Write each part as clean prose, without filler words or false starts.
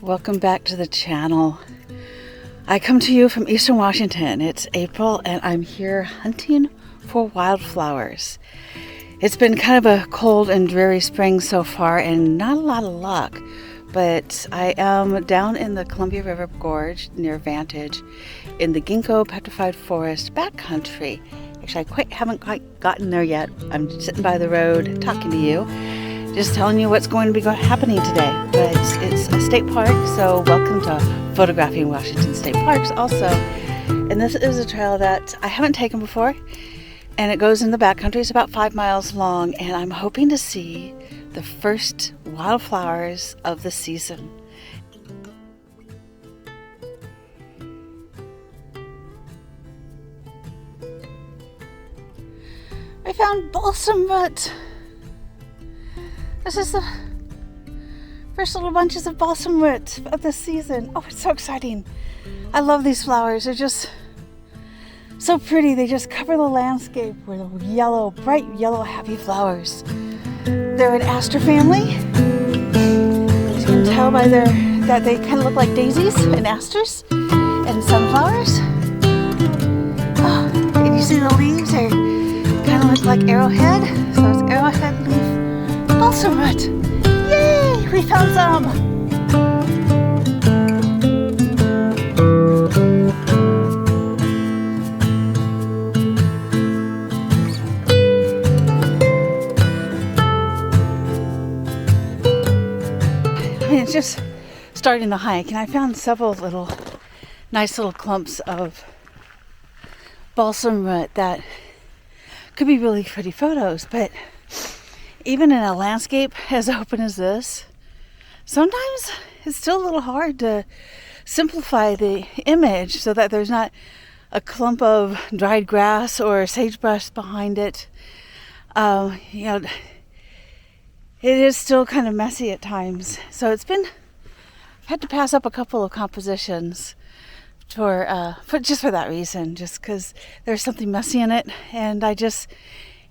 Welcome back to the channel. I come to you from Eastern Washington. It's April and I'm here hunting for wildflowers. It's been kind of a cold and dreary spring so far and not a lot of luck, but I am down in the Columbia River Gorge near Vantage in the Ginkgo Petrified Forest backcountry. Actually, I haven't quite gotten there yet. I'm sitting by the road talking to you, just telling you what's going to be happening today. But it's a state park, so welcome to photographing Washington State Parks also. And this is a trail that I haven't taken before, and it goes in the backcountry. It's about 5 miles long, and I'm hoping to see the first wildflowers of the season. I found balsam root. This is the first little bunches of balsam root of the season. Oh, it's so exciting. I love these flowers. They're just so pretty. They just cover the landscape with yellow, bright yellow, happy flowers. They're an aster family. As you can tell by that they kind of look like daisies and asters and sunflowers. Oh, and you see the leaves are kind of look like arrowhead. So it's arrowhead leaf balsam root. Yay! We found some! I mean, it's just starting the hike, and I found several nice little clumps of balsam root that could be really pretty photos, but even in a landscape as open as this, sometimes it's still a little hard to simplify the image so that there's not a clump of dried grass or sagebrush behind it. It is still kind of messy at times. So I've had to pass up a couple of compositions for just for that reason, just because there's something messy in it, and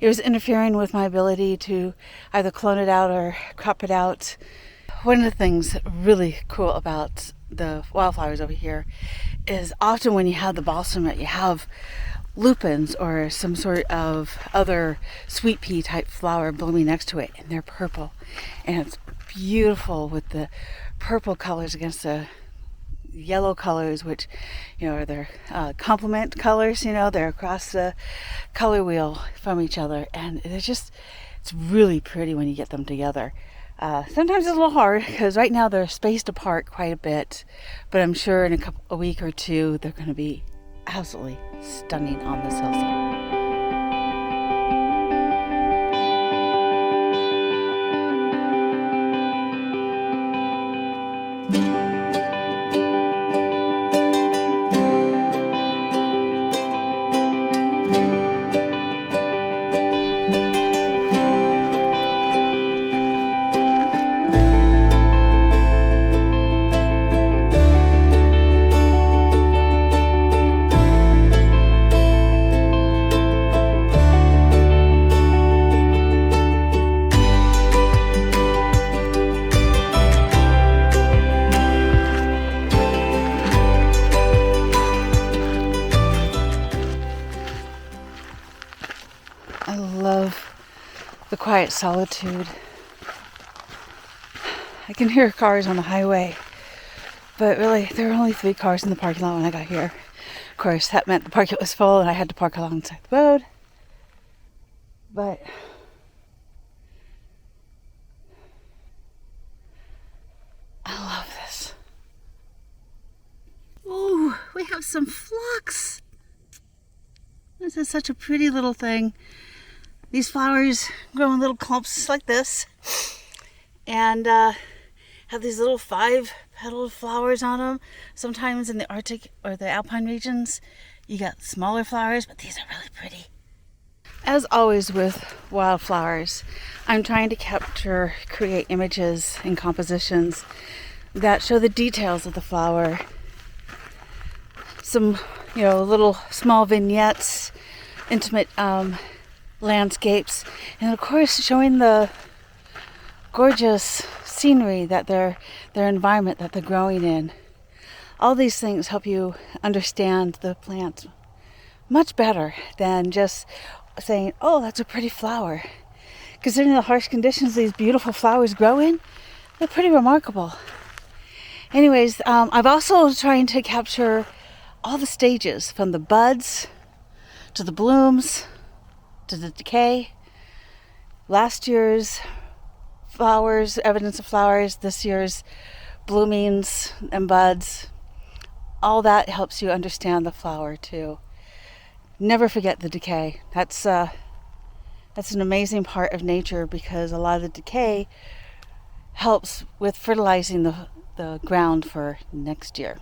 it was interfering with my ability to either clone it out or crop it out. One of the things really cool about the wildflowers over here is often when you have the balsam root, you have lupins or some sort of other sweet pea type flower blooming next to it, and they're purple, and it's beautiful with the purple colors against the yellow colors, which are their complement colors. They're across the color wheel from each other, and it's really pretty when you get them together. Sometimes it's a little hard because right now they're spaced apart quite a bit, but I'm sure in a week or two they're going to be absolutely stunning on this hillside. I love the quiet solitude. I can hear cars on the highway, but really there were only 3 cars in the parking lot when I got here. Of course, that meant the parking lot was full and I had to park alongside the road. But I love this. Ooh, we have some phlox. This is such a pretty little thing. These flowers grow in little clumps like this, and have these little 5-petaled flowers on them. Sometimes in the Arctic or the Alpine regions, you got smaller flowers, but these are really pretty. As always with wildflowers, I'm trying to create images and compositions that show the details of the flower. Some, little small vignettes, intimate landscapes, and of course showing the gorgeous scenery, that their environment that they're growing in. All these things help you understand the plant much better than just saying, oh, that's a pretty flower. Considering the harsh conditions these beautiful flowers grow in, they're pretty remarkable. Anyways, I've also trying to capture all the stages, from the buds to the blooms to the decay. Last year's flowers, evidence of flowers, this year's bloomings and buds. All that helps you understand the flower too. Never forget the decay. That's an amazing part of nature, because a lot of the decay helps with fertilizing the ground for next year.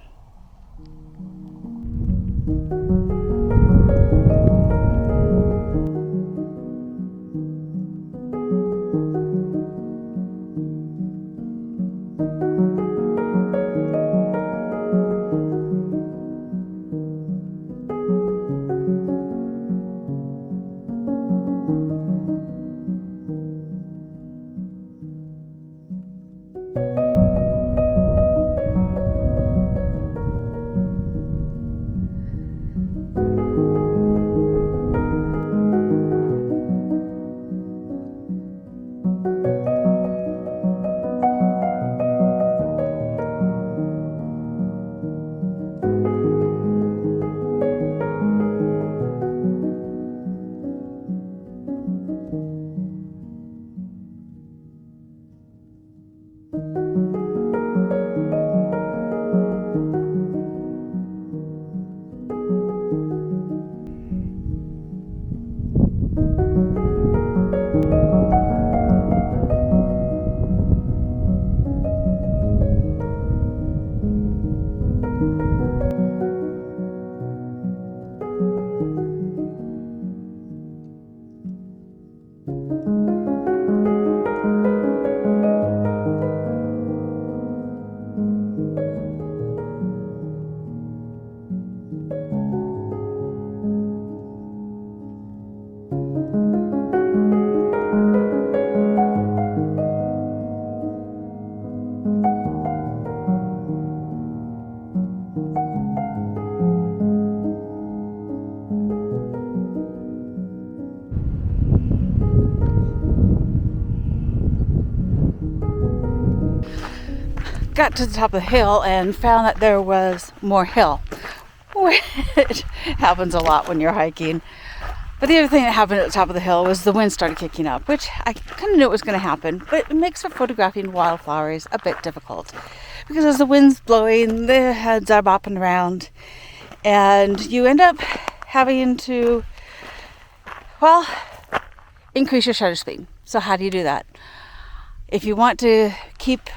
Got to the top of the hill and found that there was more hill, which happens a lot when you're hiking. But the other thing that happened at the top of the hill was the wind started kicking up, which I kind of knew it was going to happen, but it makes for photographing wildflowers a bit difficult, because as the wind's blowing, the heads are bopping around, and you end up having to, well, increase your shutter speed. So how do you do that? If you want to keep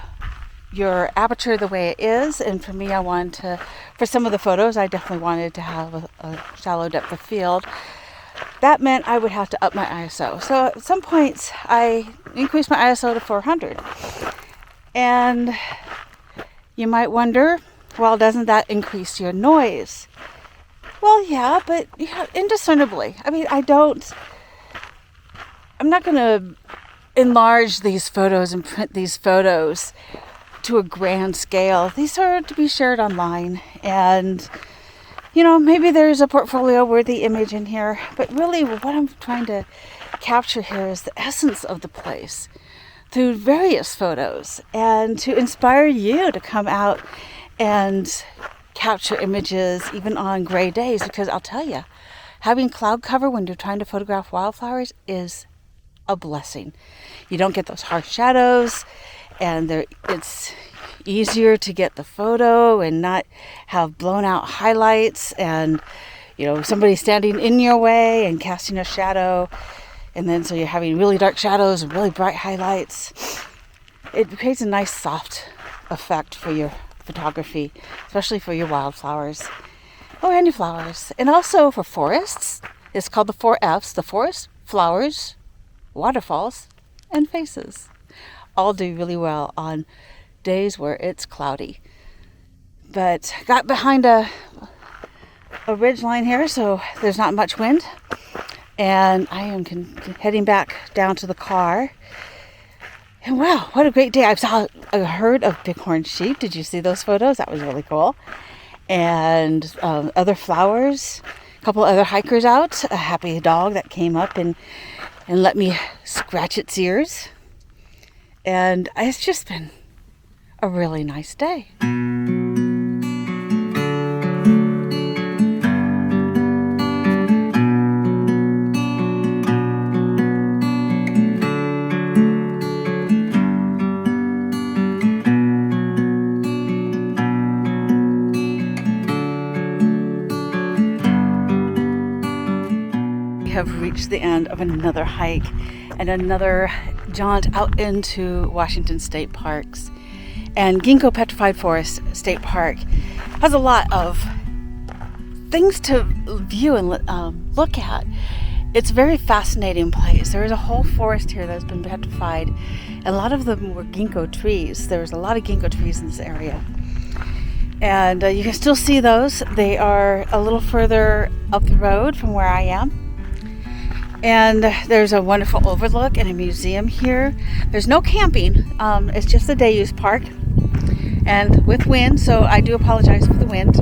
your aperture the way it is, and for me, I wanted to, for some of the photos, I definitely wanted to have a shallow depth of field. That meant I would have to up my ISO. So at some points, I increased my ISO to 400. And you might wonder, well, doesn't that increase your noise? Well, yeah, but indiscernibly. I mean, I'm not going to enlarge these photos and print these photos to a grand scale. These are to be shared online, and maybe there's a portfolio worthy image in here, but really what I'm trying to capture here is the essence of the place through various photos, and to inspire you to come out and capture images even on gray days, because I'll tell you, having cloud cover when you're trying to photograph wildflowers is a blessing. You don't get those harsh shadows, and it's easier to get the photo and not have blown out highlights and somebody standing in your way and casting a shadow, and then so you're having really dark shadows and really bright highlights. It creates a nice soft effect for your photography, especially for your wildflowers or any flowers. And also for forests, it's called the 4 Fs: the forest, flowers, waterfalls, and faces. All do really well on days where it's cloudy. But got behind a ridge line here, so there's not much wind, and I am heading back down to the car. And wow, what a great day. I saw a herd of bighorn sheep. Did you see those photos? That was really cool. And other flowers, a couple other hikers out, a happy dog that came up and let me scratch its ears. And it's just been a really nice day. Have reached the end of another hike and another jaunt out into Washington State Parks. And Ginkgo Petrified Forest State Park has a lot of things to view and look at. It's a very fascinating place. There is a whole forest here that's been petrified, and a lot of them were ginkgo trees. There's a lot of ginkgo trees in this area. And you can still see those. They are a little further up the road from where I am. And there's a wonderful overlook and a museum here. There's no camping. It's just a day use park and with wind, so I do apologize for the wind.